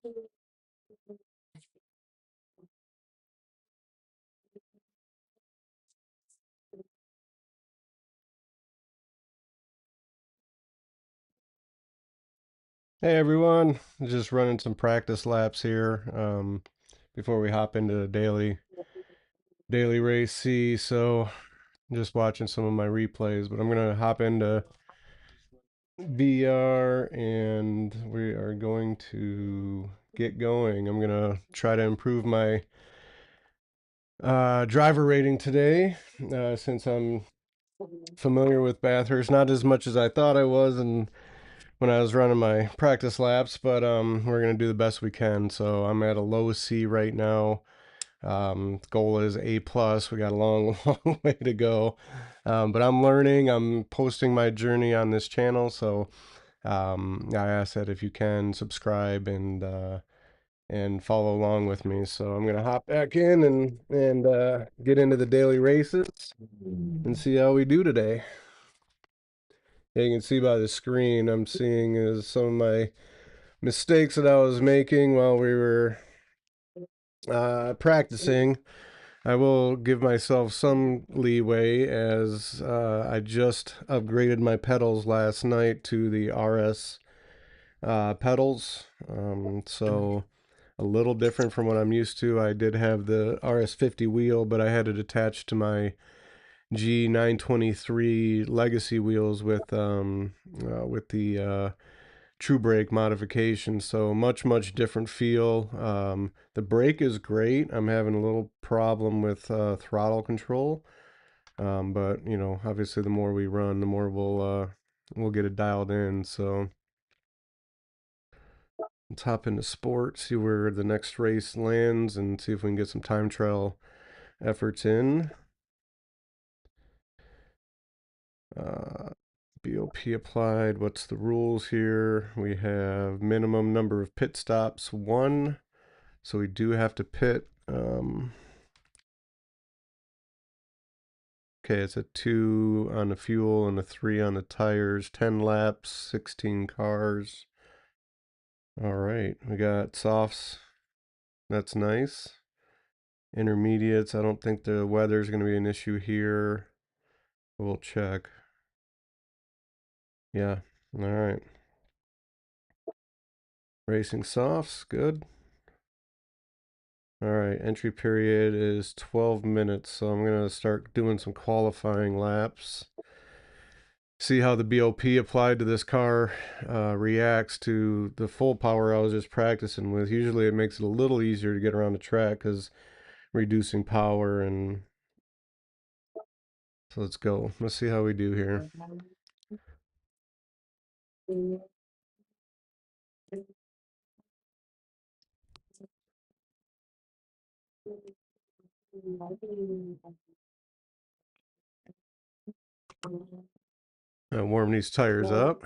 Hey everyone, just running some practice laps here before we hop into the daily race C. So just watching some of my replays, but I'm gonna hop into VR and we are going to get going. I'm gonna try to improve my driver rating today since I'm familiar with Bathurst, not as much as I thought I was, and when I was running my practice laps, but we're gonna do the best we can. So I'm at a low C right now. Goal is A plus. We got a long, long way to go, but I'm learning. I'm posting my journey on this channel, so I ask that if you can subscribe and follow along with me. So I'm gonna hop back in and get into the daily races and see how we do today. Yeah, you can see by the screen I'm seeing is some of my mistakes that I was making while we were practicing. I will give myself some leeway as I just upgraded my pedals last night to the RS pedals. So a little different from what I'm used to. I did have the RS50 wheel, but I had it attached to my G923 legacy wheels with the True Brake modification. So much different feel. The brake is great. I'm having a little problem with throttle control, but you know, obviously, the more we run, the more we'll get it dialed in. So let's hop into sport, see where the next race lands, and see if we can get some time trial efforts in. Uh, BOP applied. What's the rules here? We have minimum number of pit stops, 1. So we do have to pit. Okay, it's a 2 on the fuel and a 3 on the tires. 10 laps, 16 cars. All right, we got softs. That's nice. Intermediates, I don't think the weather's going to be an issue here. We'll check. Yeah, all right. Racing softs, good. All right, entry period is 12 minutes, so I'm going to start doing some qualifying laps. See how the BOP applied to this car reacts to the full power I was just practicing with. Usually it makes it a little easier to get around the track because reducing power. And so let's go. Let's see how we do here. Warm these tires up.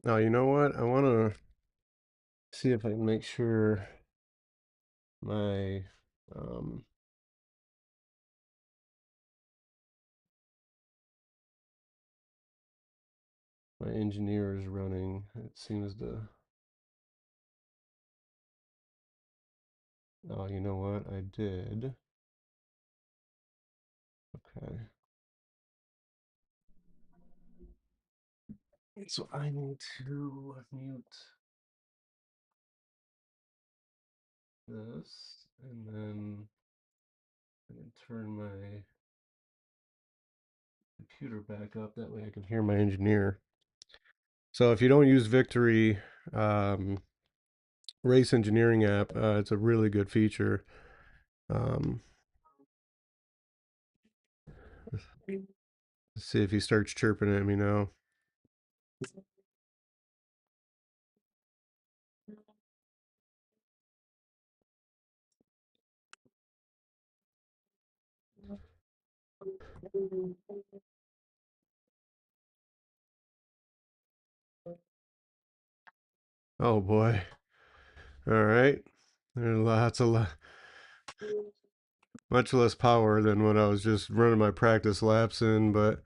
Now, you know what? I want to see if I can make sure my um, my engineer is running. It seems to. Oh, you know what? I did. Okay. So I need to mute this, and then I can turn my computer back up. That way I can hear my engineer. So if you don't use Victory um, Race Engineering app, it's a really good feature. Um, let's see if he starts chirping at me now. Oh boy. All right. There's lots of Much less power than what I was just running my practice laps in, but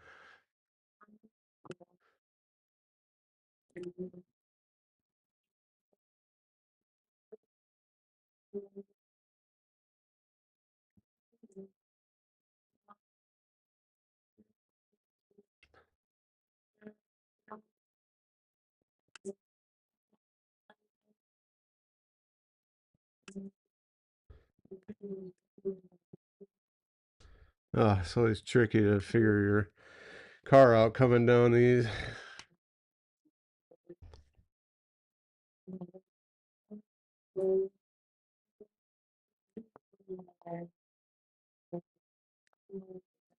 it's always tricky to figure your car out coming down these.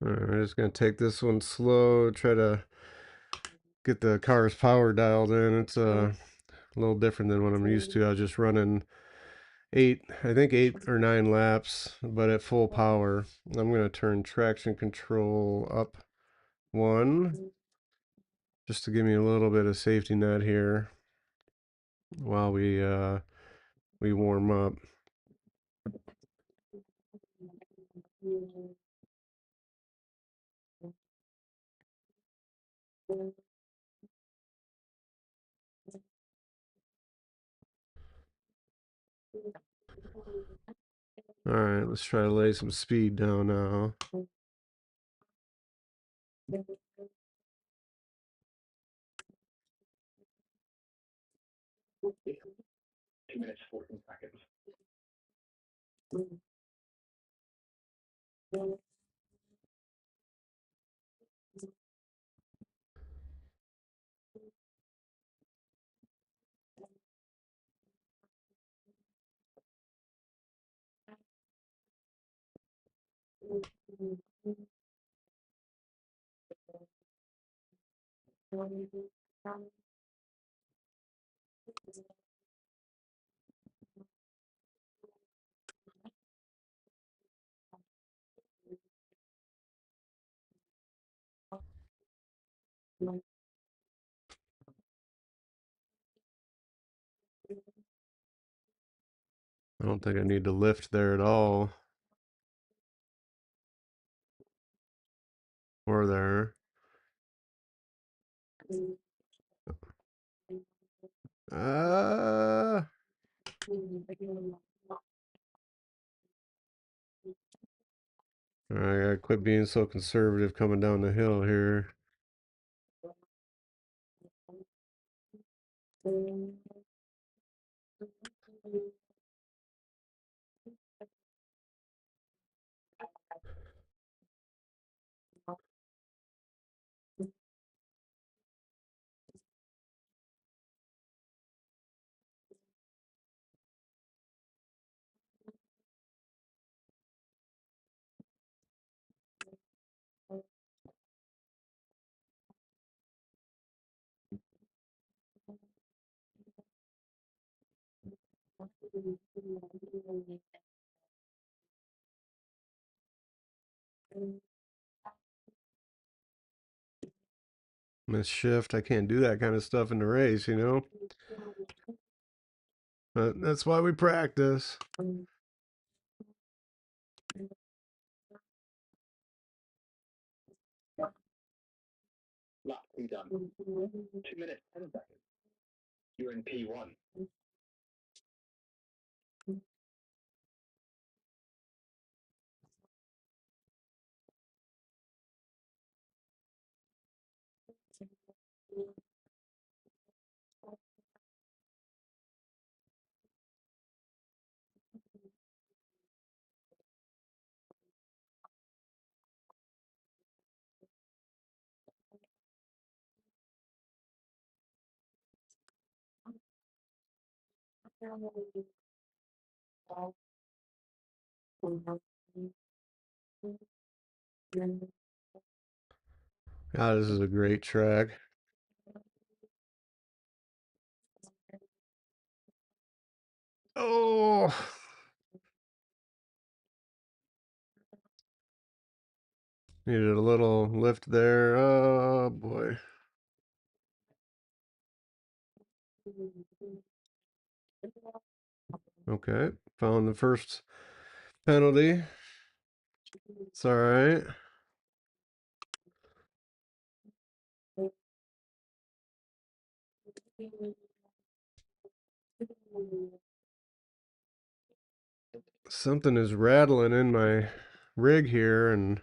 All right, I'm just gonna take this one slow, try to get the car's power dialed in. It's a little different than what I'm used to. I was just running I think 8 or 9 laps, but at full power. I'm gonna turn traction control up one, just to give me a little bit of safety net here while we warm up. All right, let's try to lay some speed down now. I don't think I need to lift there at all, or there. Uh, I gotta quit being so conservative coming down the hill here. Miss shift, I can't do that kind of stuff in the race, you know? But that's why we practice. Ah, this is a great track. Oh, needed a little lift there. Oh boy. Okay, found the first penalty. It's all right. Something is rattling in my rig here, and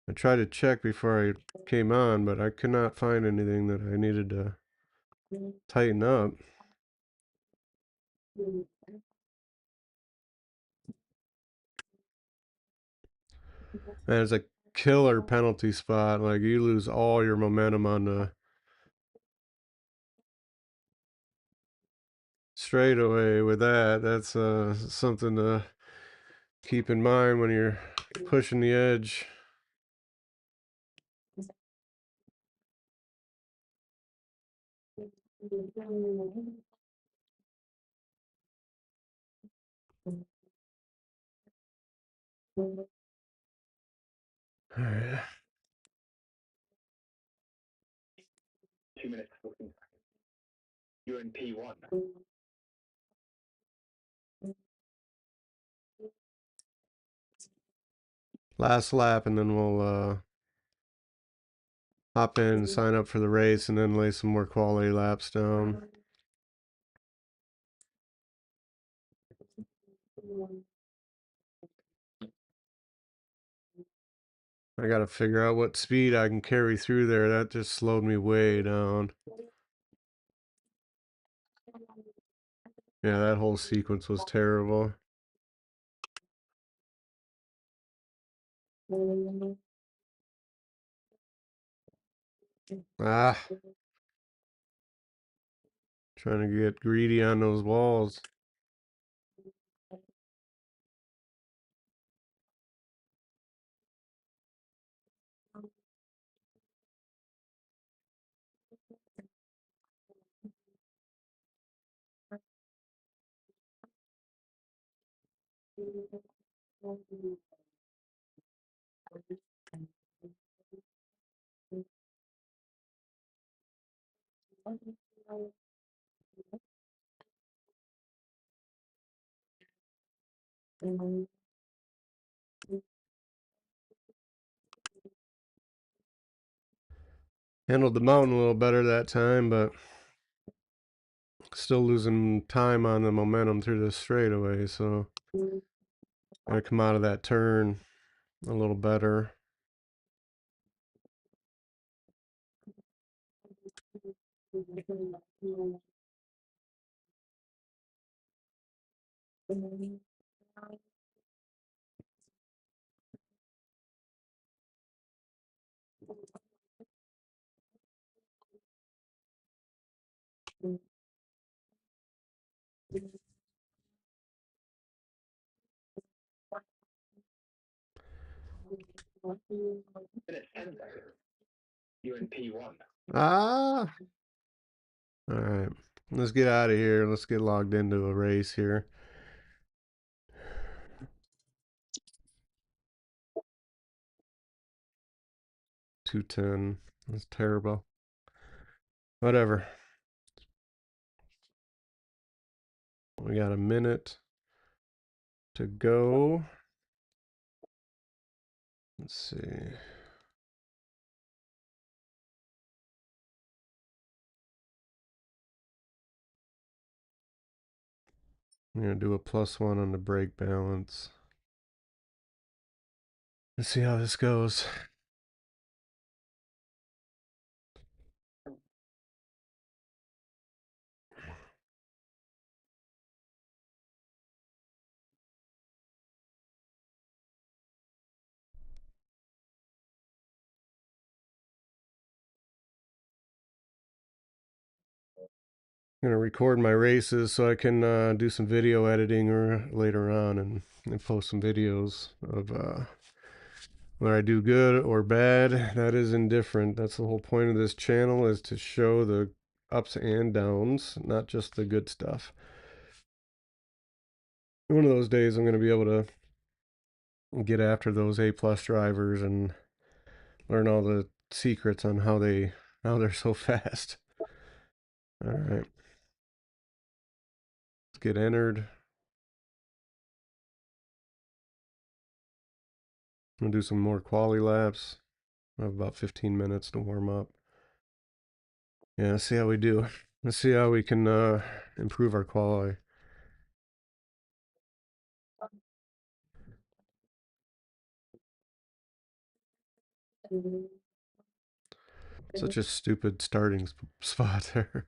I tried to check before I came on, but I could not find anything that I needed to tighten up. And it's a killer penalty spot. Like, you lose all your momentum on the straightaway with that. That's something to keep in mind when you're pushing the edge. All right. 2 minutes 14 seconds. You're in P1. Last lap, and then we'll hop in and sign up for the race, and then lay some more quality laps down. I gotta figure out what speed I can carry through there. That just slowed me way down. Yeah, that whole sequence was terrible. Ah, trying to get greedy on those walls. Handled the mountain a little better that time, but still losing time on the momentum through the straightaway, so gotta come out of that turn a little better. Minutes 10 seconds. You're in P1. Ah, all right. Let's get out of here. Let's get logged into a race here. .210. That's terrible. Whatever. We got a minute to go. Let's see. I'm gonna do a +1 on the brake balance. Let's see how this goes. I'm gonna record my races so I can do some video editing or later on and post some videos of whether I do good or bad. That is indifferent. That's the whole point of this channel, is to show the ups and downs, not just the good stuff. One of those days I'm gonna be able to get after those A+ drivers and learn all the secrets on how they're so fast. All right, let's get entered. I'm gonna do some more quali laps. I have about 15 minutes to warm up. Yeah, let's see how we do. Let's see how we can improve our quality. Such a stupid starting spot there.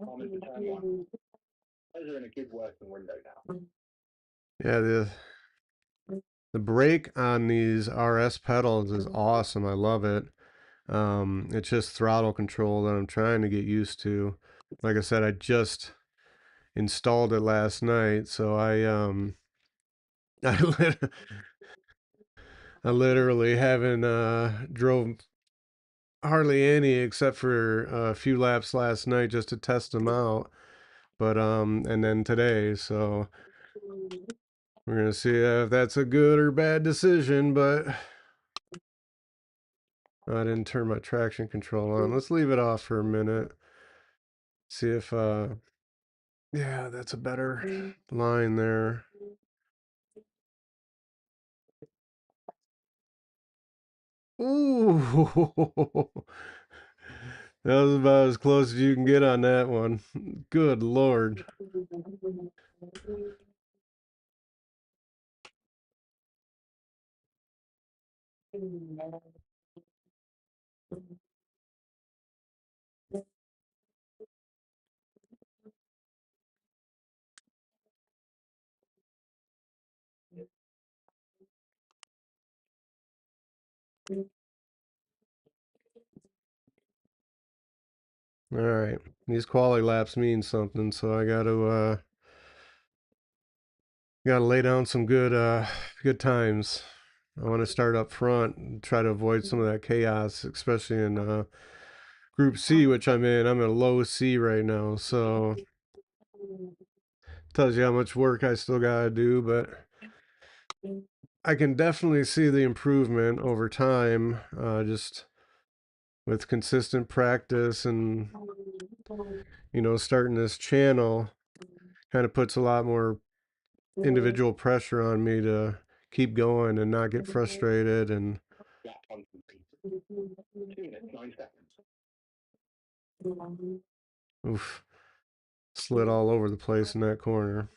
I'm into turn one. Those are in a good working window now. Yeah, the brake on these RS pedals is awesome. I love it. It's just throttle control that I'm trying to get used to. Like I said, I just installed it last night, so I, I literally haven't drove hardly any except for a few laps last night just to test them out. But and then today, so we're gonna see if that's a good or bad decision. But I didn't turn my traction control on. Let's leave it off for a minute. See if yeah, that's a better line there. Ooh, that was about as close as you can get on that one. Good Lord. All right, these quali laps mean something, so I gotta lay down some good times. I want to start up front and try to avoid some of that chaos, especially in Group C, which I'm in. I'm in a low C right now, so tells you how much work I still gotta do, but I can definitely see the improvement over time, just with consistent practice and starting this channel kind of puts a lot more individual pressure on me to keep going and not get frustrated and Lap one complete. 2 minutes, 9 seconds. oof, slid all over the place in that corner.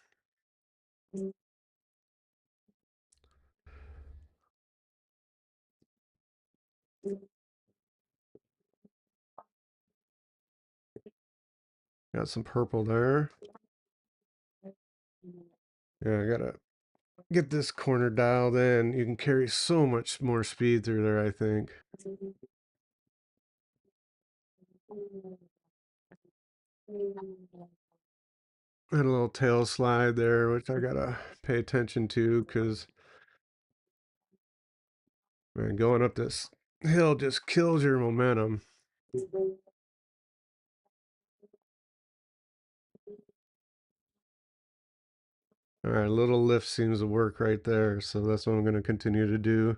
Got some purple there. Yeah, I gotta get this corner dialed in. You can carry so much more speed through there, I think. Had a little tail slide there, which I gotta pay attention to because man, going up this hill just kills your momentum. All right, a little lift seems to work right there, so that's what I'm gonna continue to do.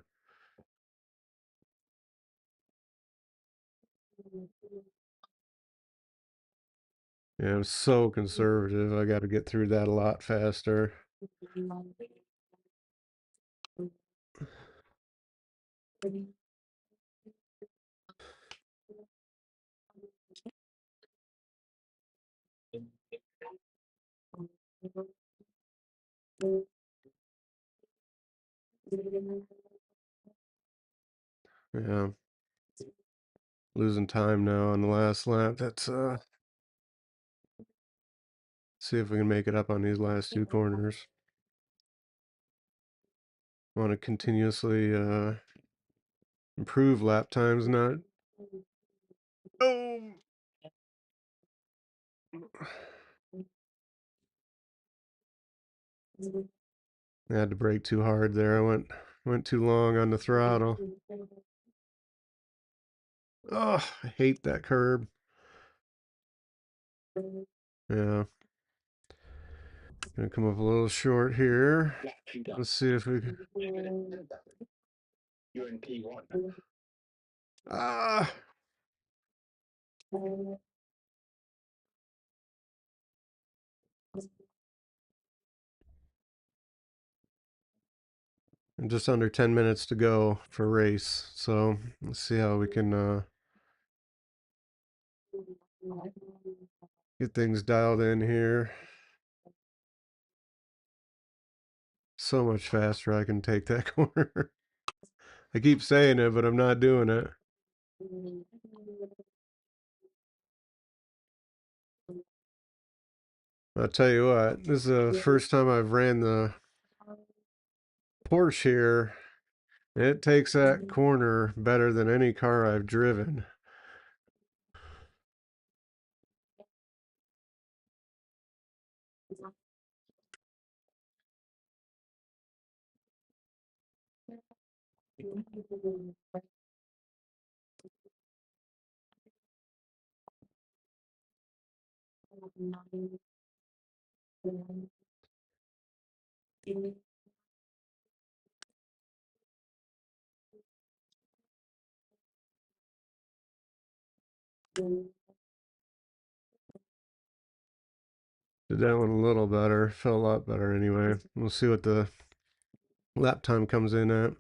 Yeah, I'm so conservative. I got to get through that a lot faster. Yeah, losing time now on the last lap. That's see if we can make it up on these last two corners. Want to continuously improve lap times, not. Oh, I had to brake too hard there. I went too long on the throttle. Oh, I hate that curb. Yeah, gonna come up a little short here. Lap two done. Let's see if we can. 2 minutes, 10 seconds. You're in P1. Ah, and just under 10 minutes to go for race. So let's see how we can get things dialed in here. So much faster I can take that corner. I keep saying it, but I'm not doing it. I'll tell you what, this is the first time I've ran the Porsche here. It takes that corner better than any car I've driven. Did that one a little better. Felt a lot better anyway. We'll see what the lap time comes in at.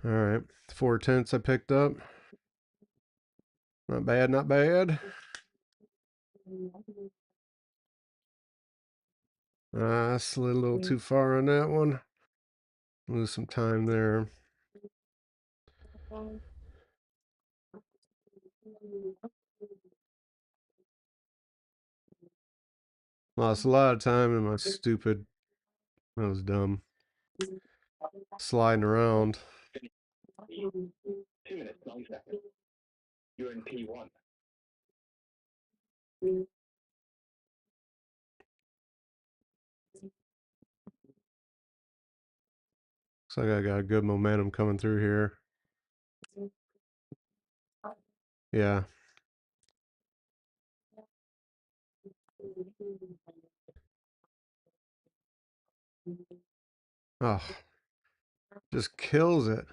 All right, 4/10 I picked up. Not bad, not bad. Slid a little too far on that one. Lose some time there. Lost a lot of time in my stupid. That was dumb. Sliding around. 2 minutes, 9 seconds. You're in P1. Looks like I got good momentum coming through here. Yeah. Oh, just kills it.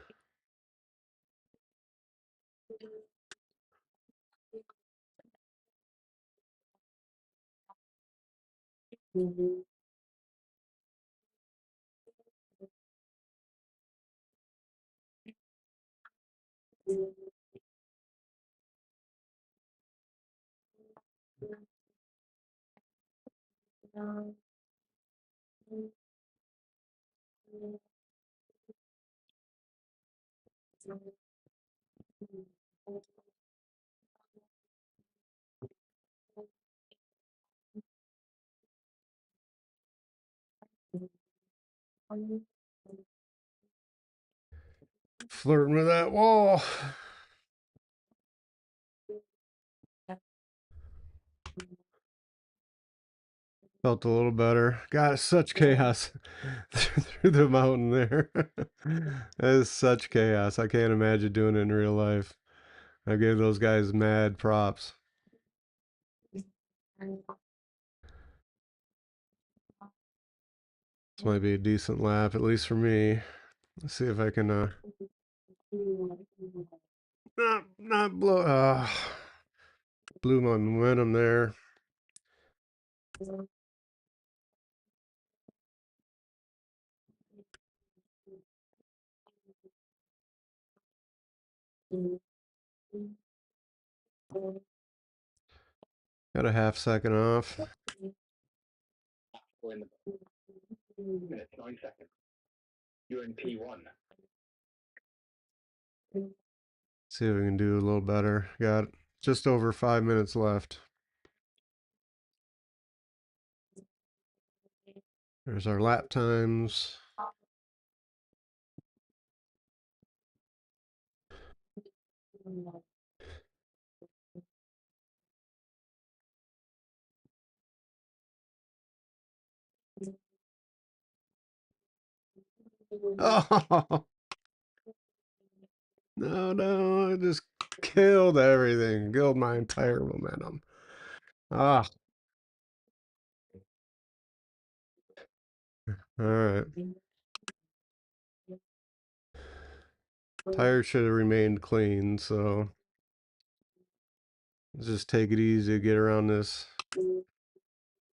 Flirting with that wall. Felt a little better. God, such chaos through the mountain there. That is such chaos. I can't imagine doing it in real life. I gave those guys mad props. This might be a decent lap, at least for me. Let's see if I can not blow blew my momentum there. Got a half second off. We're in the 2 minutes, 9 seconds. You're in P1. See if we can do a little better. Got just over 5 minutes left. There's our lap times. Oh, no, no, I just killed everything. Killed my entire momentum. Ah, All right. Tires should have remained clean, so just take it easy to get around this.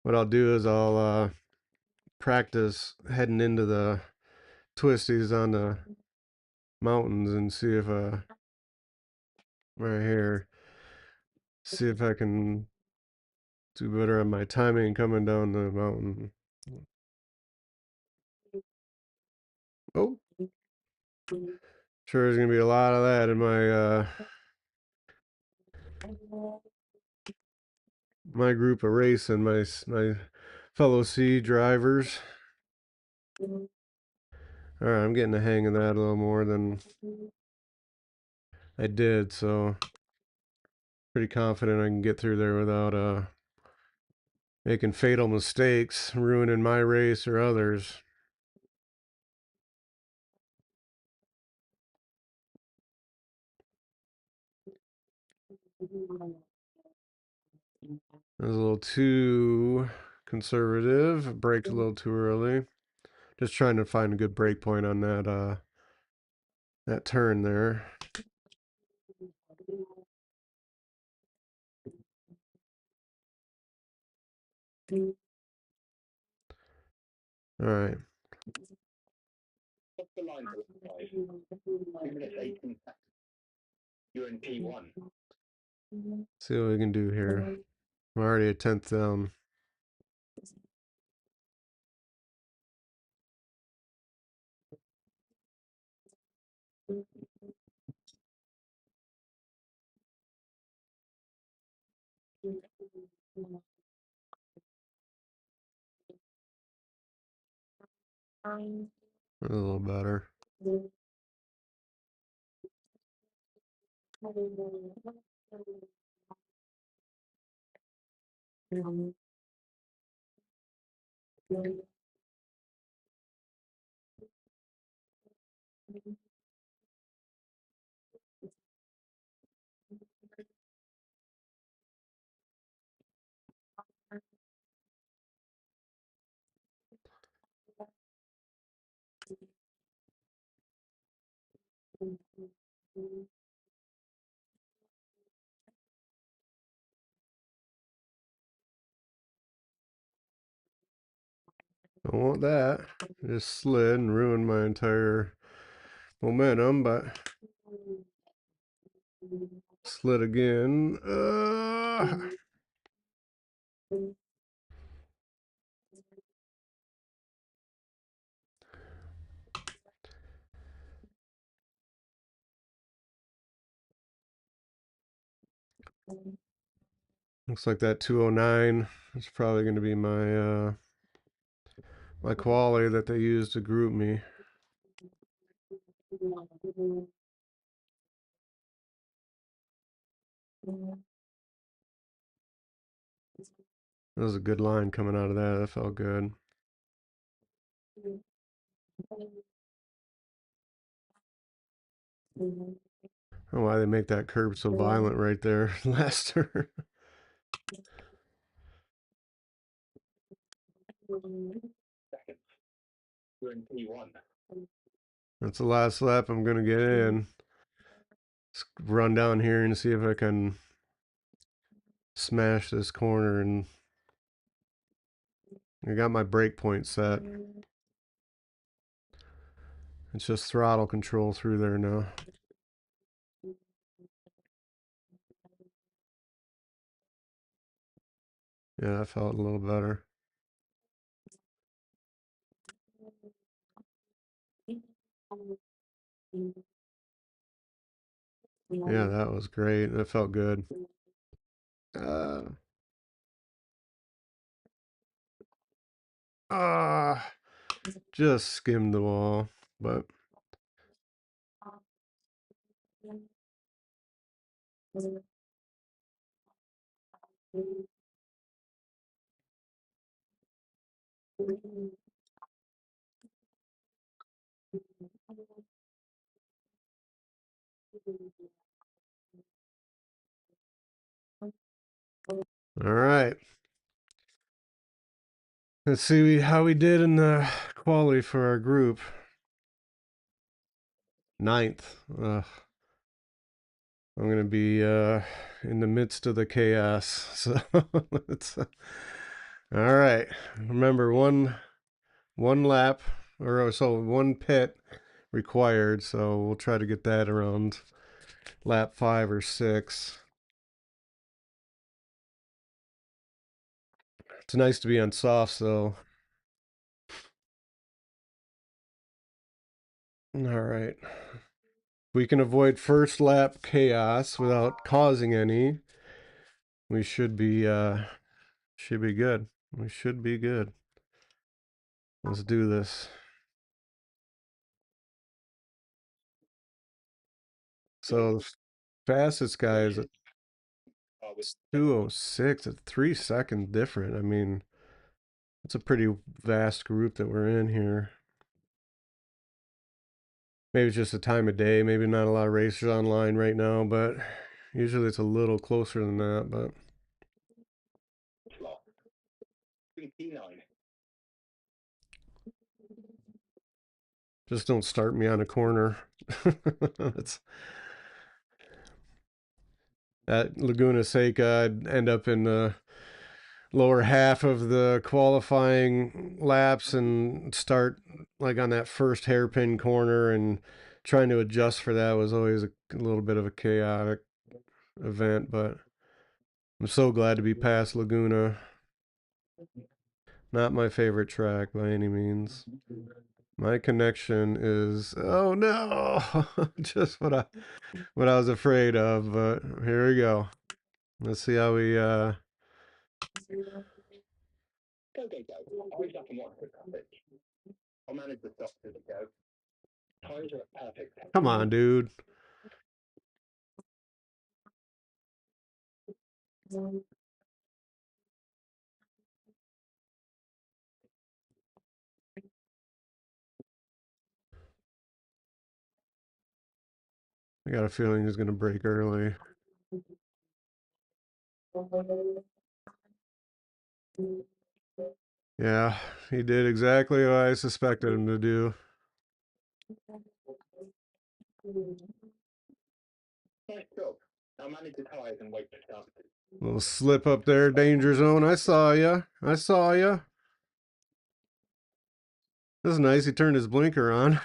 What I'll do is I'll practice heading into the twisties on the mountains and see if right here, see if I can do better on my timing coming down the mountain. Oh, sure there's gonna be a lot of that in my group of racing, my fellow C drivers. All right, I'm getting the hang of that a little more than I did, so pretty confident I can get through there without making fatal mistakes, ruining my race or others. I was a little too conservative, braked a little too early. Just trying to find a good brake point on that turn there. All right. What's the line for lap 5? 2 minutes 18 seconds. You're in P1. See what we can do here. I'm already a tenth down. A little better. Don't want that. Just slid and ruined my entire momentum, but slid again. Looks like that 209 is probably going to be my quality that they use to group me. That was a good line coming out of that. That felt good. I don't know why they make that curb so violent right there last turn. Seconds. You're in P1. That's the last lap I'm going to get in. Let's run down here and see if I can smash this corner. And I got my brake point set. It's just throttle control through there now. Yeah, that felt a little better. Yeah, that was great. That felt good. Uh, ah, just skimmed the wall, but all right. Let's see how we did in the quality for our group. Ninth. I'm gonna be in the midst of the chaos. So it's all right. Remember one lap or so one pit required. So we'll try to get that around lap 5 or 6. It's nice to be on softs though. All right. We can avoid first lap chaos without causing any. We should be good. We should be good. Let's do this. So the fastest guy is a 2:06. It's 3 second different. I mean, it's a pretty vast group that we're in here. Maybe it's just the time of day. Maybe not a lot of racers online right now, but usually it's a little closer than that. But just don't start me on a corner. It's at Laguna Seca. I'd end up in the lower half of the qualifying laps and start like on that first hairpin corner, and trying to adjust for that was always a little bit of a chaotic event, but I'm so glad to be past Laguna. Not my favorite track by any means. My connection is, oh no, just what I was afraid of, but here we go. Let's see how we Go, go, go. I up and watch the traffic. I'll manage the stops as it go. Tires are perfect. come on, dude. I got a feeling he's gonna break early. Yeah, he did exactly what I suspected him to do. Nice job. I'll manage the tires and wait for start. Little slip up there, danger zone. I saw ya. I saw ya. This is nice. He turned his blinker on.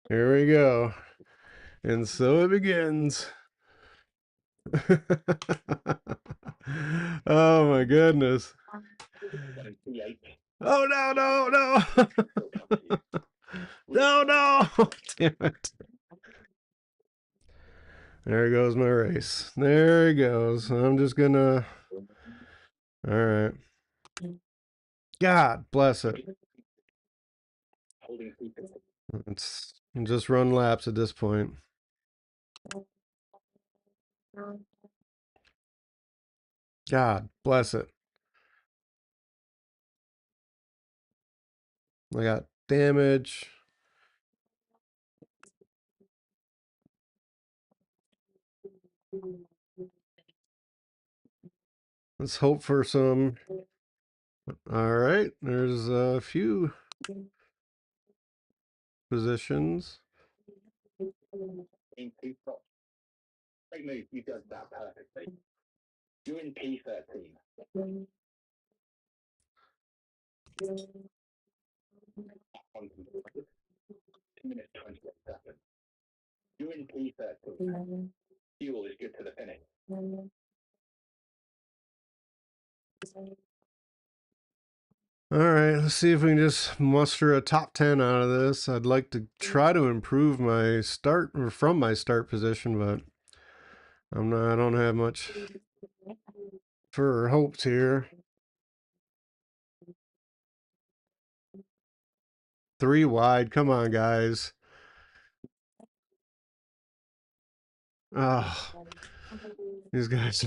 Here we go. And so it begins. Oh my goodness. Oh no, no, no. No, no. Damn it. There goes my race. There he goes. I'm just gonna. All right. God bless it. It's just run laps at this point. God bless it. I got damage. Let's hope for some. All right. There's a few positions. Great move. You did that perfectly. You're in P13. 2 minutes 28 seconds. You're in P13. Fuel is good to the finish. All right, let's see if we can just muster a top 10 out of this. I'd like to try to improve my start or from my start position, but I don't have much for hopes here. 3 wide. Come on, guys. Oh, these guys.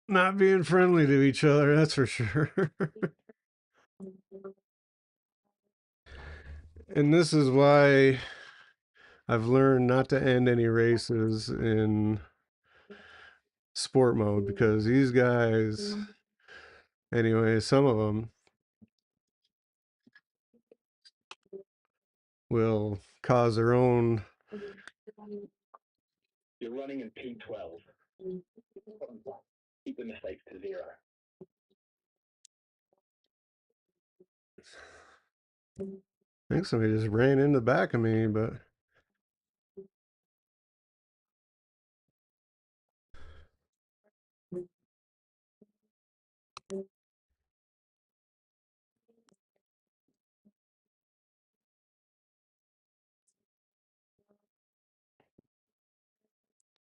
not being friendly to each other, that's for sure. And this is why I've learned not to end any races in sport mode because these guys, anyway, some of them will cause their own. You're running in P12. Keep the mistakes to zero. I think somebody just ran in the back of me, but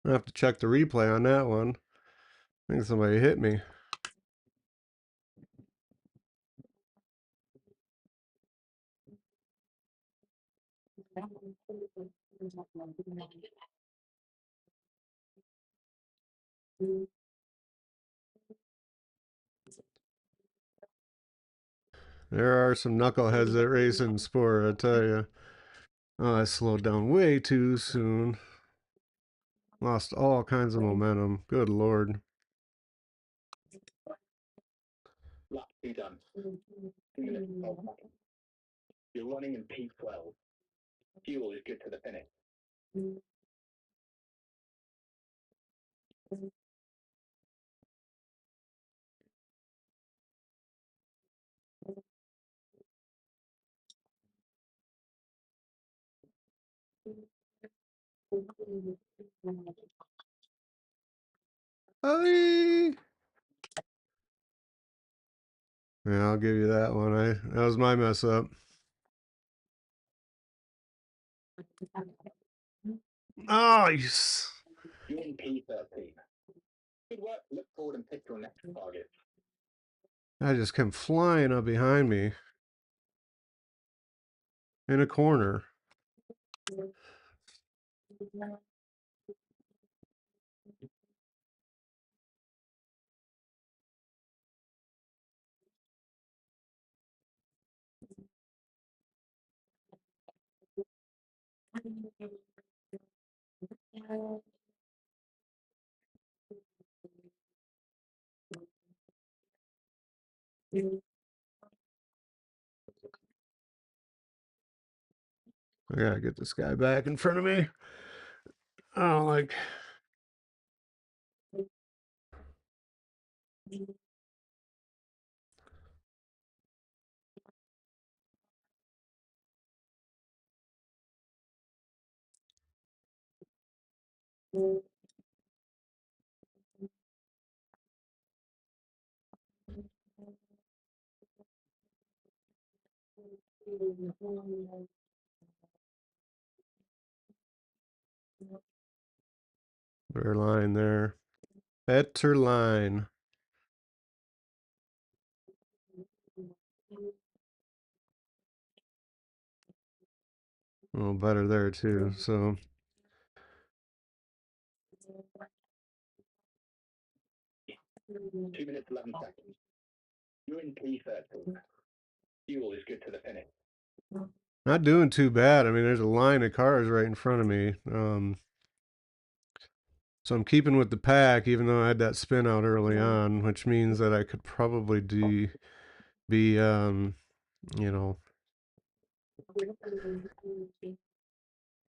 I have to check the replay on that one. I think somebody hit me. There are some knuckleheads that race in sport, I tell you. Oh, I slowed down way too soon. Lost all kinds of momentum. Good lord. Lap 2 done. 2 minutes 12 seconds. You're running in P12. Fuel is good to the finish. Hey. Yeah, I'll give you that one. That was my mess up. Oh, You're in P13. Good work. Look forward and pick your next target. I just came flying up behind me in a corner. I gotta get this guy back in front of me. I don't like. Better line there. Better line. A little better there too. So 2 minutes 11 seconds. You're in P13. Fuel is good to the finish. not doing too bad. I mean, there's a line of cars right in front of me. So I'm keeping with the pack, even though I had that spin out early on, which means that I could probably be you know,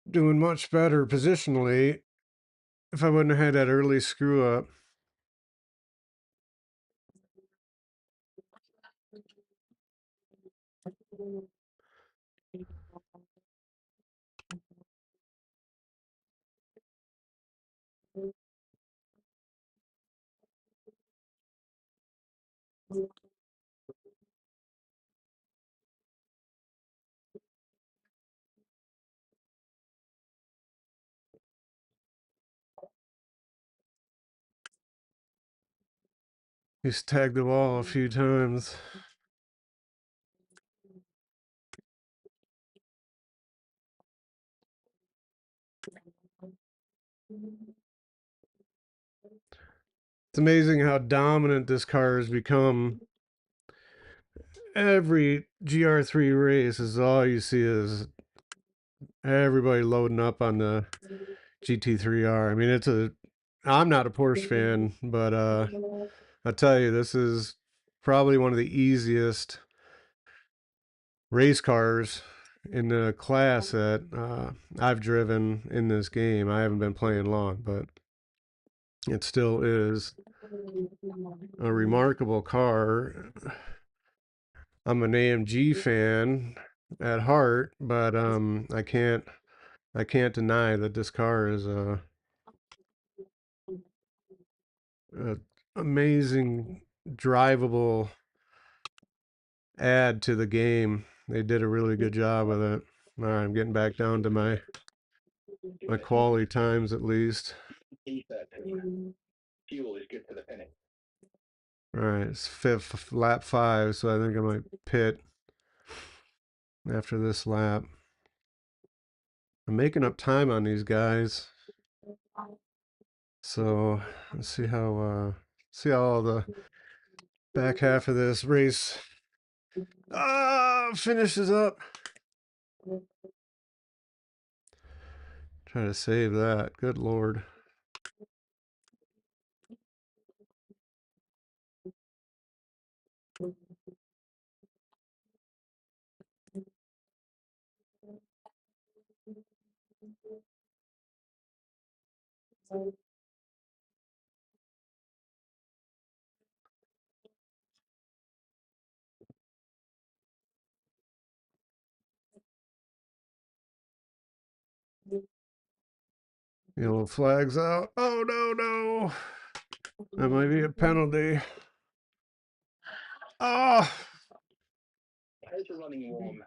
doing much better positionally if I wouldn't have had that early screw up. He's tagged the wall a few times. It's amazing how dominant this car has become. Every GR3 race is all you see is everybody loading up on the GT3R. I mean, I'm not a Porsche fan, but I tell you, this is probably one of the easiest race cars in the class that I've driven in this game. I haven't been playing long, but it still is a remarkable car. I'm an AMG fan at heart, but I can't deny that this car is a amazing drivable add to the game. They did a really good job with it. All right, I'm getting back down to my quality times at least. P13. Fuel is good to the finish. All right, it's fifth lap 5, so I think I might pit after this lap. I'm making up time on these guys, so let's see how all the back half of this race finishes up. Try to save that. Good lord. Yellow flags out. Oh no, no. That might be a penalty. Oh, Tires are running warm.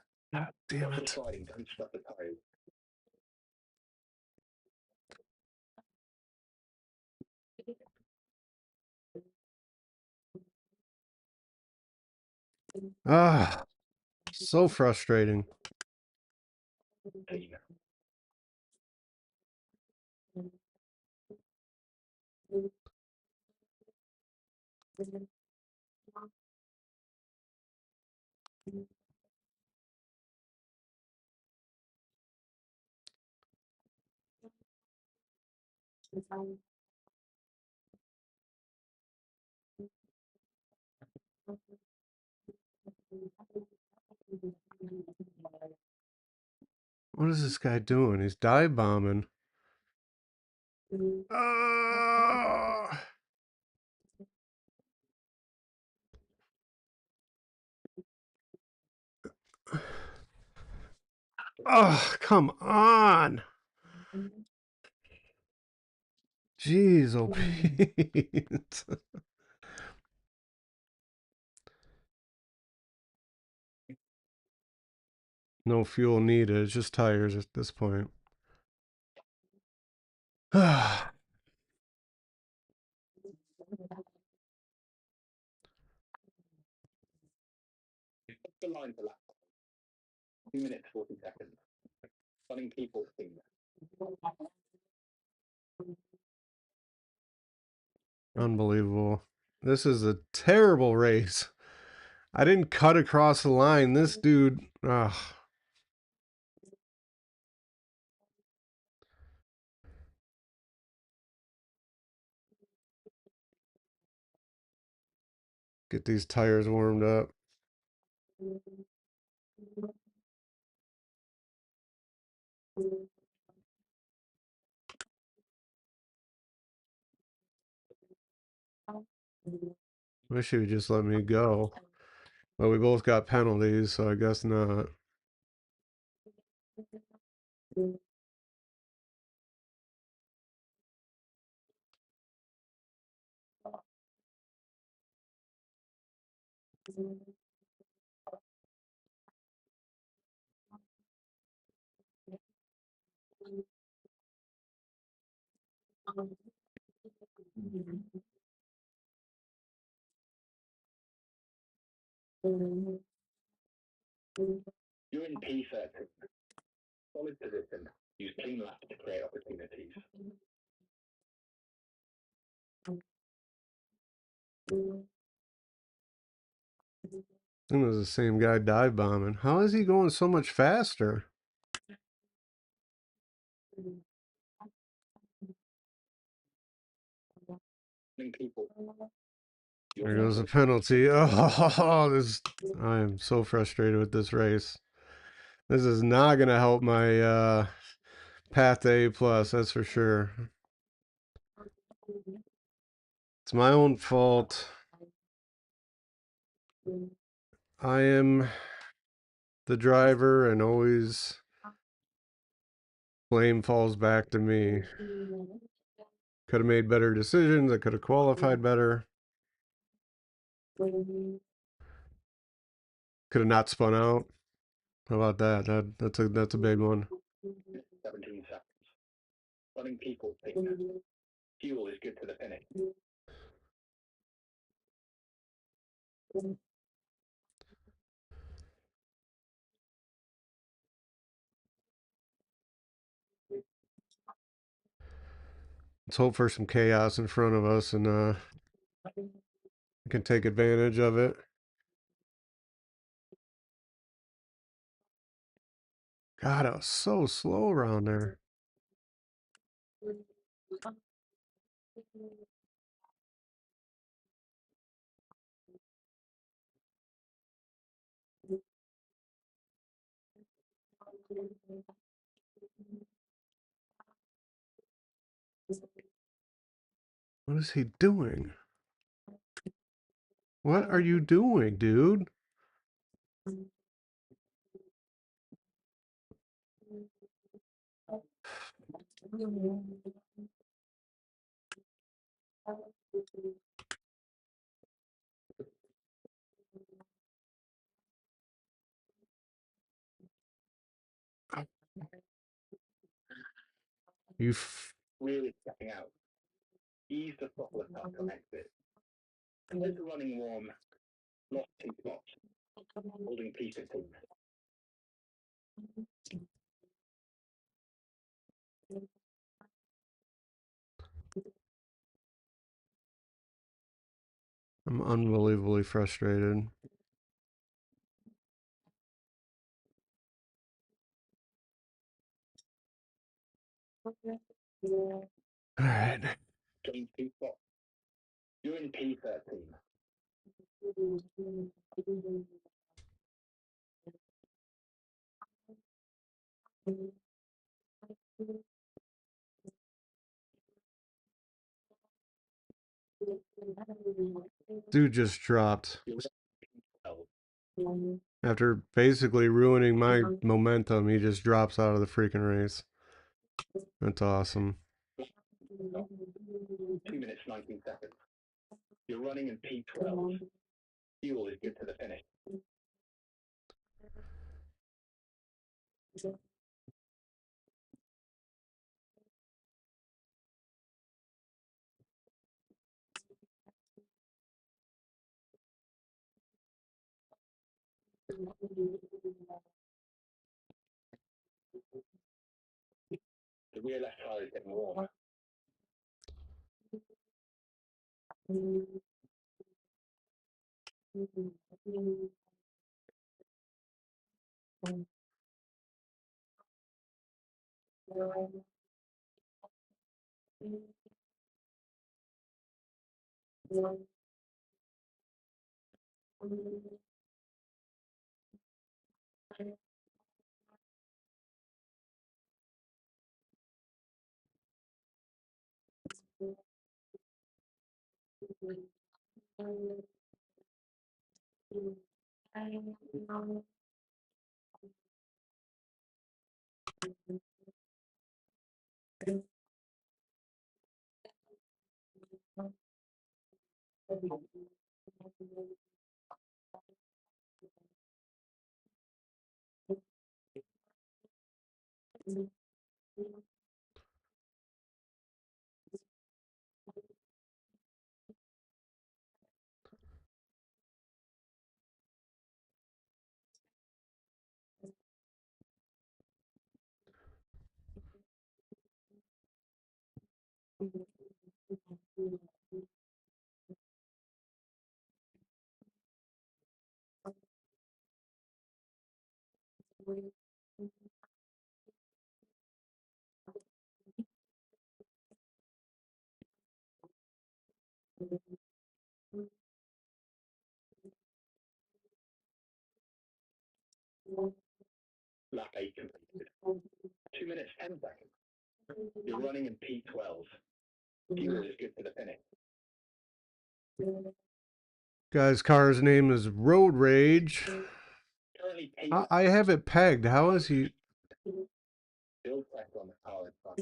damn it. Sliding, don't stop the tires. So frustrating. What is this guy doing? He's dive bombing. Oh, oh, come on. Jeez, oh Pete. No fuel needed. It's just tires at this point. The line for lap 2 minutes 40 seconds. Running P14. Unbelievable. This is a terrible race. I didn't cut across the line. This dude, get these tires warmed up. Wish he would just let me go. But we both got penalties, so I guess not. You're in P13. Solid position. Use clean laps to create opportunities. I think it was the same guy dive bombing. How is he going so much faster? People. There goes a penalty. Oh, this! I am so frustrated with this race. This is not going to help my path to A plus. That's for sure. It's my own fault. I am the driver, and always blame falls back to me. Could have made better decisions. I could have qualified better. Could have not spun out. How about that? That's a big one. 17 seconds. Running people thickness. Fuel is good to the finish. Let's hope for some chaos in front of us, and we can take advantage of it. God, I was so slow around there. What is he doing? What are you doing, dude? You Really stepping out. Ease the throttle up to exit. Enter the running warm. Lost 2 spots. Holding P15. I'm unbelievably frustrated. All right. Gain 2 spots. You're in P13. Dude just dropped. You're 12. After basically ruining my momentum, he just drops out of the freaking race. That's awesome. 2 minutes 19 seconds. You're running in P12. Fuel is good to the finish. The rear left tire is getting warm. Lap 8 completed. 2 minutes 10 seconds. You're running in P12. Fuel is good for the finish. Guy's car's name is Road Rage. Currently I have it pegged. How is he? build pressure on the car in front.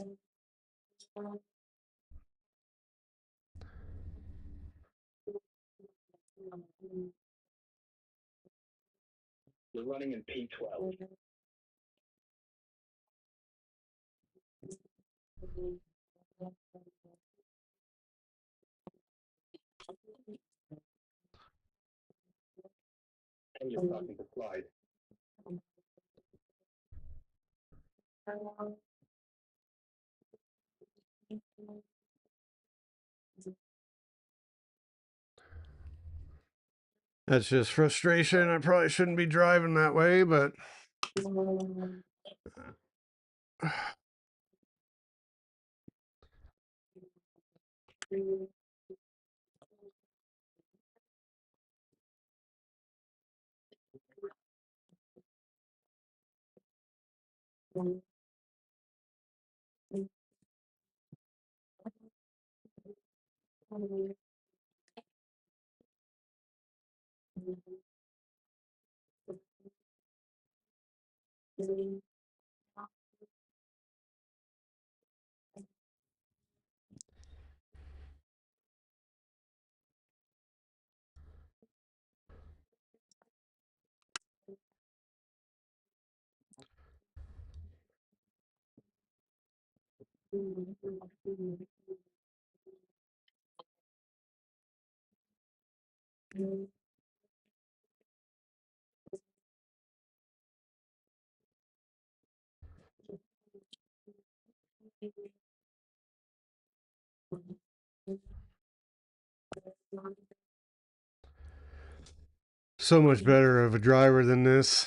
You're running in P12. And you're starting to slide. That's just frustration. I probably shouldn't be driving that way, but so much better of a driver than this.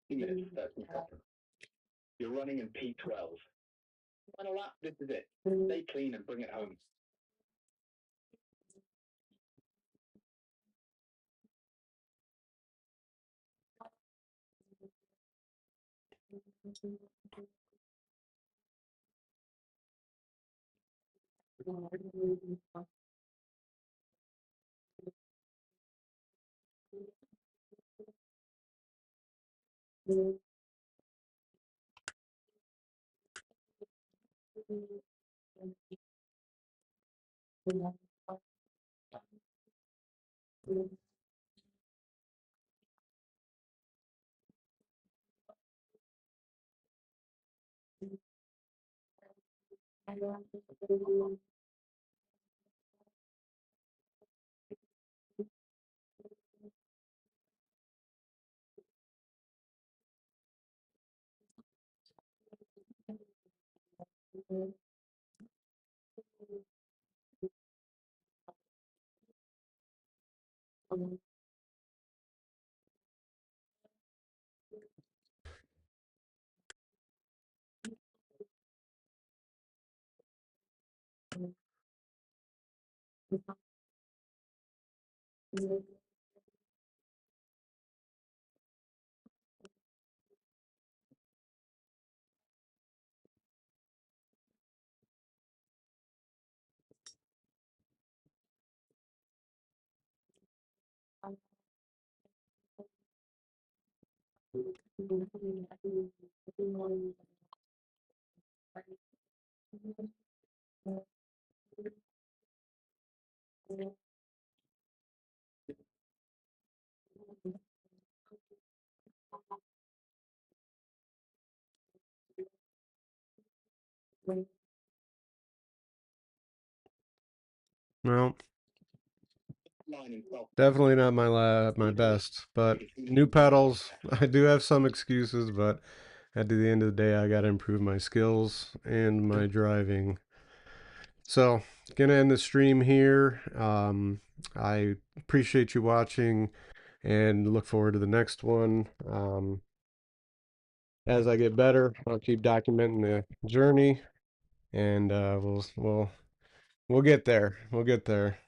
2 minutes 30 seconds. You're running in P12. Final lap, this is it. Stay clean and bring it home. Well, Line in 12. definitely not my best, but new pedals. I do have some excuses, but at the end of the day, I got to improve my skills and my driving. So, gonna end the stream here. I appreciate you watching and look forward to the next one. as I get better, I'll keep documenting the journey, and we'll get there. We'll get there.